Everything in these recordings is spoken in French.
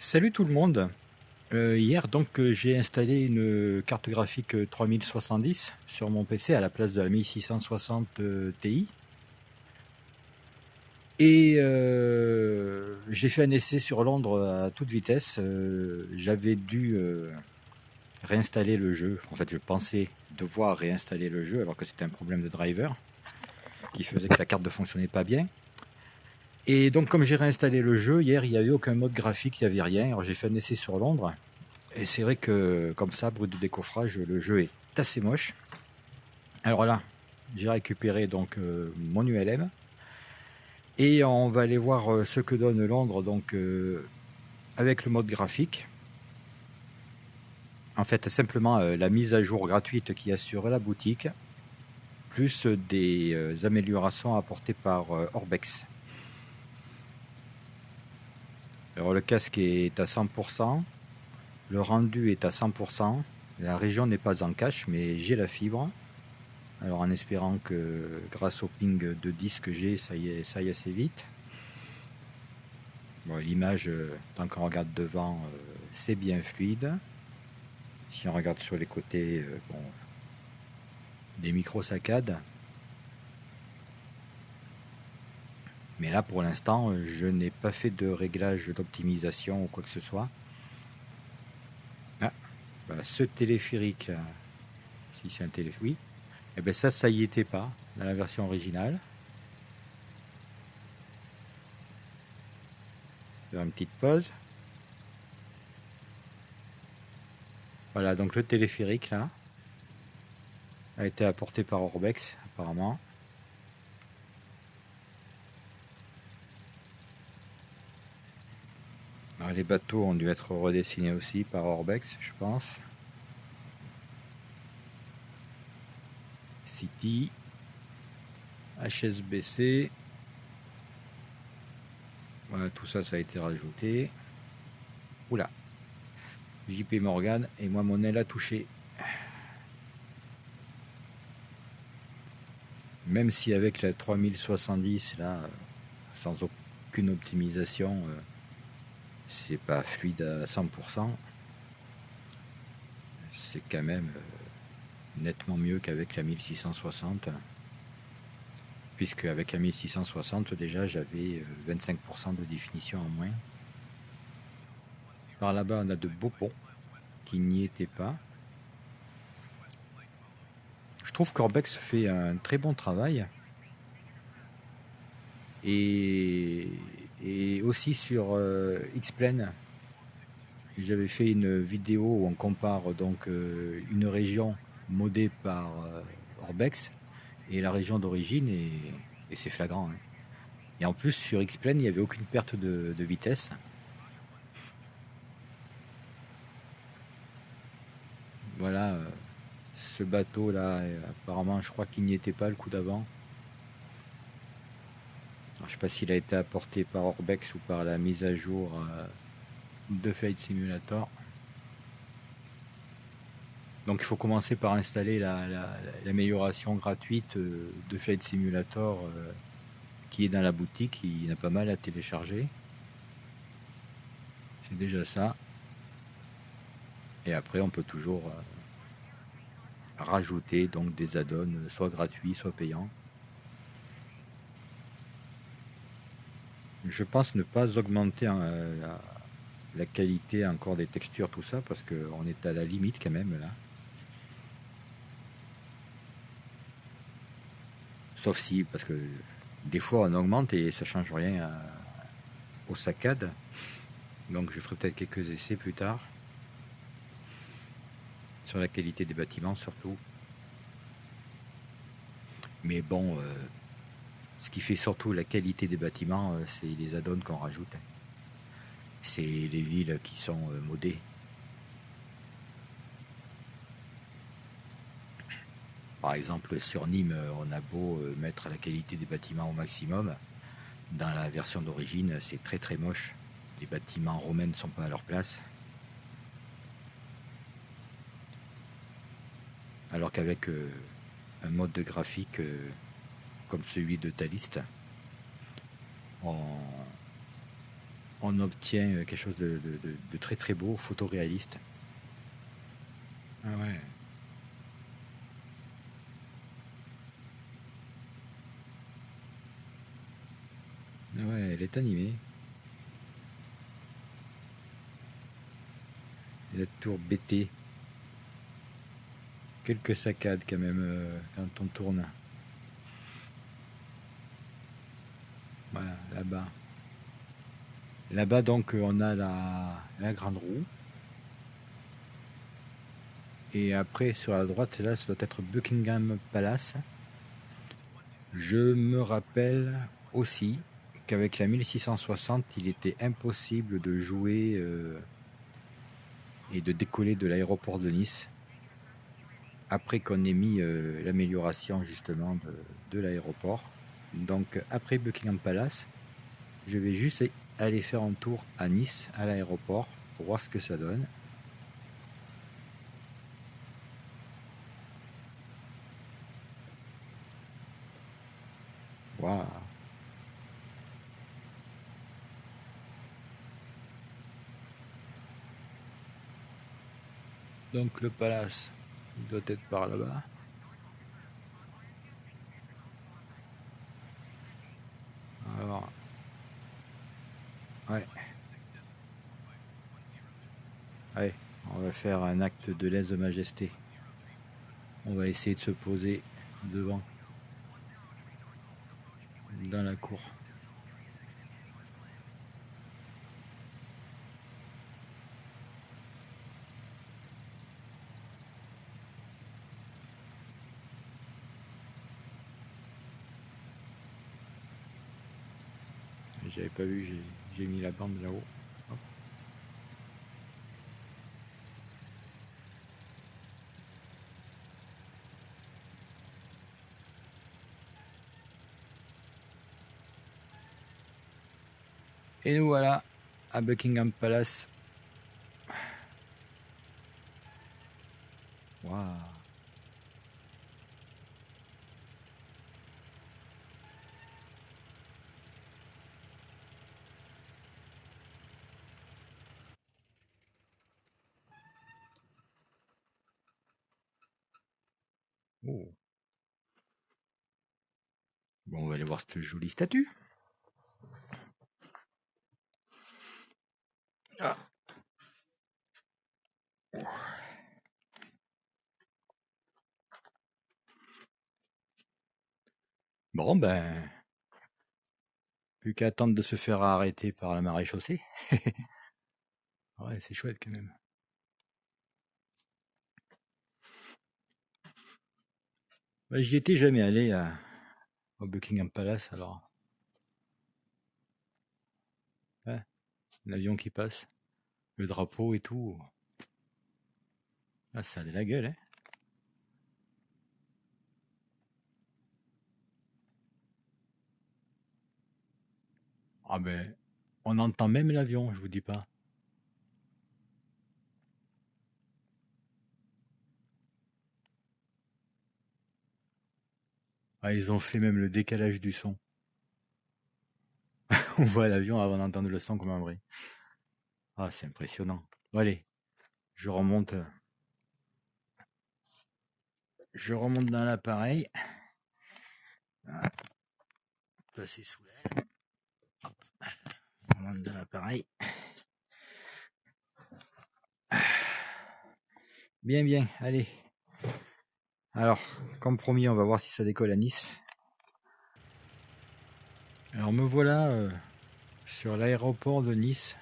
Salut tout le monde. Hier j'ai installé une carte graphique 3070 sur mon PC à la place de la 1660 Ti et j'ai fait un essai sur Londres à toute vitesse. J'avais dû réinstaller le jeu. En fait, je pensais devoir réinstaller le jeu alors que c'était un problème de driver qui faisait que la carte ne fonctionnait pas bien. Et donc comme j'ai réinstallé le jeu hier, il n'y avait aucun mode graphique, il n'y avait rien. Alors j'ai fait un essai sur Londres. Et c'est vrai que, comme ça, brut de décoffrage, le jeu est assez moche. Alors là, j'ai récupéré donc mon ULM. Et on va aller voir ce que donne Londres donc, avec le mode graphique. En fait, simplement la mise à jour gratuite qu'il y a sur la boutique, plus des améliorations apportées par Orbex. Alors le casque est à 100%, le rendu est à 100%, la région n'est pas en cache, mais j'ai la fibre. Alors en espérant que grâce au ping de 10 que j'ai, ça y aille assez vite. Bon, l'image, tant qu'on regarde devant, c'est bien fluide. Si on regarde sur les côtés, bon, des micro-saccades. Mais là, pour l'instant, je n'ai pas fait de réglage d'optimisation ou quoi que ce soit. Ah, bah, ce téléphérique, si c'est un téléphérique, oui. Et bien ça y était pas dans la version originale. Faire une petite pause. Voilà, donc le téléphérique là a été apporté par Orbex apparemment. Alors, les bateaux ont dû être redessinés aussi par Orbex, je pense. City, HSBC. Voilà, tout ça, ça a été rajouté. Oula. JP Morgan et moi mon aile a touché. Même si avec la 3070 là, sans aucune optimisation, c'est pas fluide à 100%, c'est quand même nettement mieux qu'avec la 1660, puisque avec la 1660 déjà j'avais 25% de définition en moins. Par là-bas on a de beaux ponts qui n'y étaient pas. Je trouve qu'Orbex fait un très bon travail. Et aussi sur X-Plane, j'avais fait une vidéo où on compare donc une région modée par Orbex et la région d'origine, et c'est flagrant, hein. Et en plus sur X-Plane il n'y avait aucune perte de vitesse. Voilà, ce bateau là, apparemment je crois qu'il n'y était pas le coup d'avant. Je ne sais pas s'il a été apporté par Orbex ou par la mise à jour de Flight Simulator. Donc il faut commencer par installer l'amélioration gratuite de Flight Simulator qui est dans la boutique. Il y en a pas mal à télécharger. C'est déjà ça. Et après on peut toujours rajouter donc des add-ons, soit gratuits, soit payants. Je pense ne pas augmenter la qualité encore des textures, tout ça, parce qu'on est à la limite quand même là. Sauf si, parce que des fois on augmente et ça change rien aux saccades. Donc je ferai peut-être quelques essais plus tard. Sur la qualité des bâtiments surtout. Mais bon, ce qui fait surtout la qualité des bâtiments, c'est les add-ons qu'on rajoute. C'est les villes qui sont modées. Par exemple, sur Nîmes, on a beau mettre la qualité des bâtiments au maximum. Dans la version d'origine, c'est très très moche. Les bâtiments romains ne sont pas à leur place. Alors qu'avec un mode de graphique comme celui de Talist, on obtient quelque chose de très très beau, photoréaliste. Ah ouais. Ah ouais, elle est animée. La tour BT. Quelques saccades quand même quand on tourne. Voilà, là-bas. Là-bas donc on a la grande roue. Et après sur la droite, là, ça doit être Buckingham Palace. Je me rappelle aussi qu'avec la 1660, il était impossible de jouer et de décoller de l'aéroport de Nice. Après qu'on ait mis l'amélioration justement de l'aéroport. Donc après Buckingham Palace, je vais juste aller faire un tour à Nice, à l'aéroport, pour voir ce que ça donne. Waouh! Donc le palace, il doit être par là-bas. Alors, ouais. Allez, on va faire un acte de lèse-majesté. On va essayer de se poser devant, dans la cour. J'avais pas vu, j'ai mis la bande là-haut. Hop. Et nous voilà à Buckingham Palace. Waouh! Oh. Bon, on va aller voir cette jolie statue. Ah. Bon, ben, plus qu'à attendre de se faire arrêter par la maréchaussée. Ouais, c'est chouette quand même. Ben, j'y étais jamais allé au Buckingham Palace, alors. Ouais, l'avion qui passe, le drapeau et tout. Ah, ça a de la gueule, hein. Ah ben, on entend même l'avion, je vous dis pas. Ah, ils ont fait même le décalage du son. On voit l'avion avant d'entendre le son comme un vrai. Ah, c'est impressionnant. Bon, allez, je remonte. Je remonte dans l'appareil. Voilà. Passer sous l'aile. On remonte dans l'appareil. Bien, bien, allez. Alors, comme promis, on va voir si ça décolle à Nice. Alors me voilà sur l'aéroport de Nice.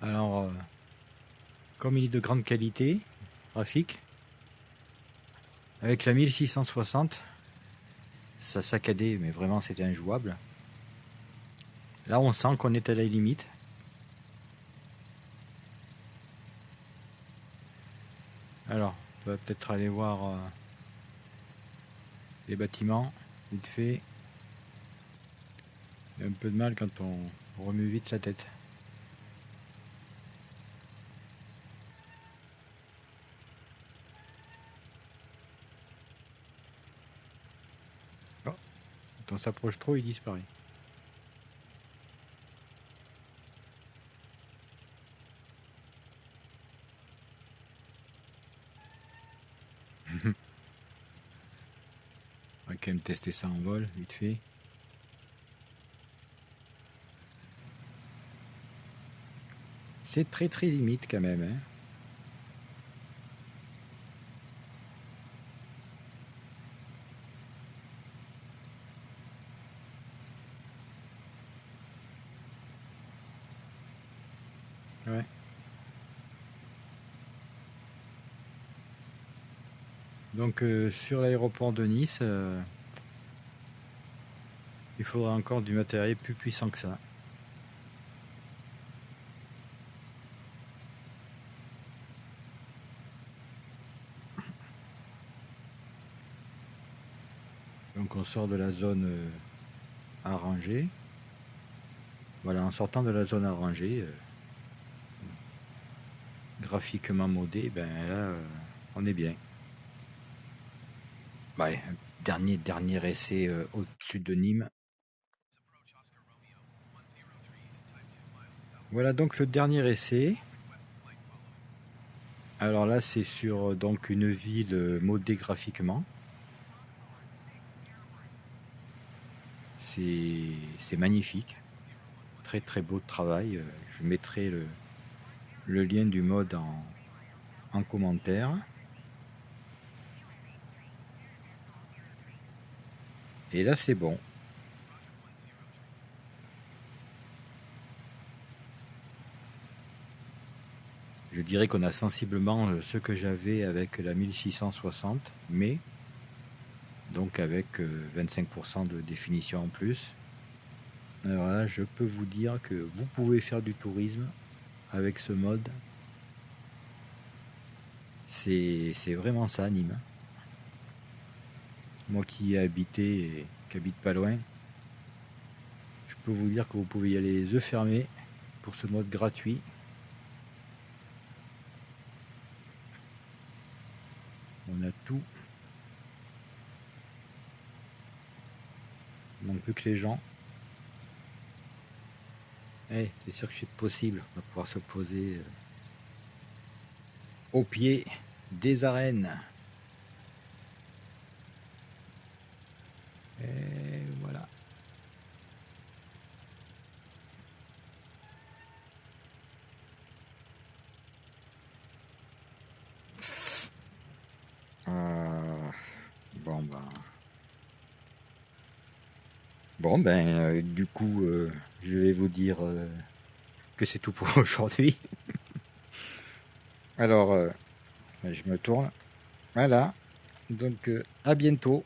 Alors, comme il est de grande qualité, graphique, avec la 1660, ça saccadait, mais vraiment c'était injouable. Là, on sent qu'on est à la limite. Alors, on va peut-être aller voir les bâtiments, vite fait. Il y a un peu de mal quand on remue vite la tête. Oh, quand on s'approche trop, il disparaît. quand même tester ça en vol, vite fait. C'est très très limite quand même, hein. Ouais. Donc sur l'aéroport de Nice, il faudra encore du matériel plus puissant que ça. Donc on sort de la zone arrangée. Voilà, en sortant de la zone arrangée, graphiquement modé, ben là, on est bien. Ouais, dernier essai au-dessus de Nîmes. Voilà donc le dernier essai. Alors là, c'est sur donc une ville modée graphiquement. C'est magnifique. Très très beau travail. Je mettrai le lien du mode en commentaire. Et là, c'est bon. Je dirais qu'on a sensiblement ce que j'avais avec la 1660, mais donc avec 25% de définition en plus. Alors là, je peux vous dire que vous pouvez faire du tourisme avec ce mode. C'est vraiment ça, Nîmes. Moi qui y ai habité et qui habite pas loin, je peux vous dire que vous pouvez y aller les yeux fermés pour ce mode gratuit. On a tout. Il manque plus que les gens. Eh, c'est sûr que c'est possible. On va pouvoir se poser au pied des arènes. Et voilà. Bon ben. Bon ben, du coup, je vais vous dire que c'est tout pour aujourd'hui. Alors, je me tourne. Voilà. Donc, à bientôt.